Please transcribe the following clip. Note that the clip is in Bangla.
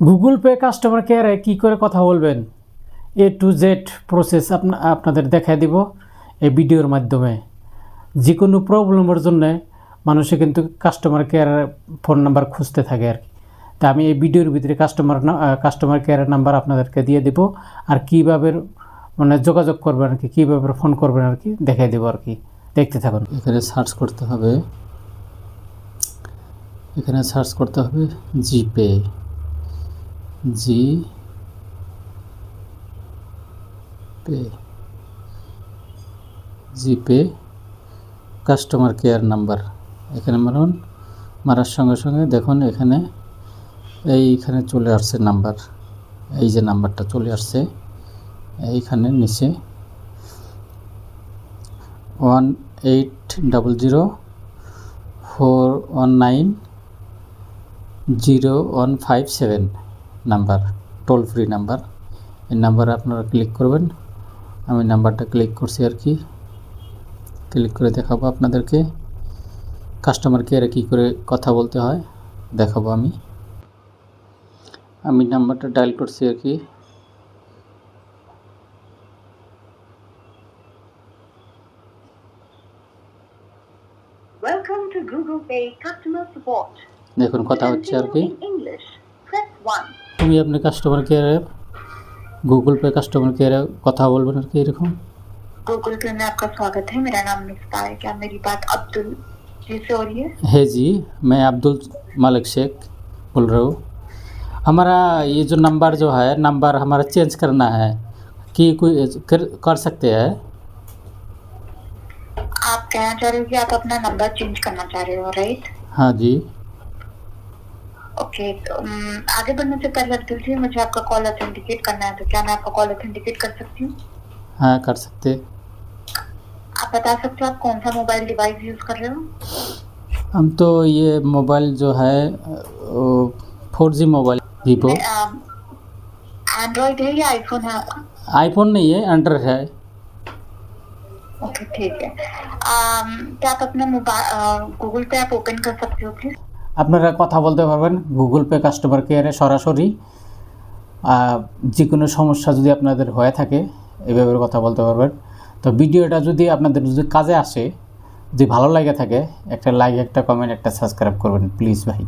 গুগল পে কাস্টমার কেয়ারে কী করে কথা বলবেন A to Z প্রসেস আপনাদের দেখায় দিব এই ভিডিওর মাধ্যমে। যে কোনো প্রবলেমের জন্য মানুষে কিন্তু কাস্টমার কেয়ারের ফোন নাম্বার খুঁজতে থাকে আর কি। তা আমি এই ভিডিওর ভিতরে কাস্টমার কেয়ারের নাম্বার আপনাদেরকে দিয়ে দিব, আর কীভাবে মানে যোগাযোগ করবেন আর কি, কীভাবে ফোন করবেন আর কি দেখাই দেবো আর কি। দেখতে থাকুন। এখানে সার্চ করতে হবে, জিপে, জিপে কাস্টমার কেয়ার নাম্বার। এখানে মারার সঙ্গে সঙ্গে দেখুন এইখানে চলে আসছে নাম্বার। এই যে নাম্বারটা চলে আসছে এইখানে নিচে 180041900157 নাম্বার, টোল ফ্রি নাম্বার। এই নাম্বারে আপনারা ক্লিক করবেন। আমি নাম্বারটা ক্লিক করছি আর কি। ক্লিক করে দেখাবো আপনাদেরকে কাস্টমার কেয়ারে কী করে কথা বলতে হয় দেখাবো। আমি নাম্বারটা ডায়াল করছি আর কি। Welcome to Google Pay customer support. দেখুন কথা হচ্ছে আর কি। In English, press 1. তুমি আপনি কাস্টমার কেয়ারে गूगल पे कस्टमर केयर কথা বলবেন আর কি এরকম। गूगल पे में आपका स्वागत है। मेरा नाम मिफ्ता है। क्या मेरी बात अब्दुल जी से हो रही है? है जी, मैं अब्दुल मलिक शेख बोल रहा हूँ। हमारा ये जो नंबर है नंबर हमारा चेंज करना है कि कोई कर सकते हैं? आप कहना चाह रहे हो कि आप अपना नंबर चेंज करना चाह रहे हो, राइट? हाँ जी। ओके, तो आगे बढ़ने से पहले अब्दुल जी मुझे आपका कॉल ऑथेंटिकेट करना है, तो क्या मैं आपका कॉल ऑथेंटिकेट कर सकती हूँ? हाँ कर सकते। आप बता सकते हो आप कौन सा मोबाइल डिवाइस यूज कर रहे हो? हम तो ये मोबाइल जो है 4G मोबाइल वीवो। एंड्रॉइड है या आईफोन है आपका? आईफोन नहीं है, एंड्रॉइड है। ओके ठीक है। क्या आप अपना मोबाइल गूगल पे ऐप ओपन कर सकते हो प्लीज? আপনারা কথা বলতে পারবেন গুগল পে কাস্টমার কেয়ারে সরাসরি। যে কোনো সমস্যা যদি আপনাদের হয়ে থাকে এইভাবে কথা বলতে পারবেন। তো ভিডিওটা যদি আপনাদের যদি কাজে আসে, যদি ভালো লাগে থাকে, একটা লাইক, একটা কমেন্ট, একটা সাবস্ক্রাইব করবেন প্লিজ ভাই।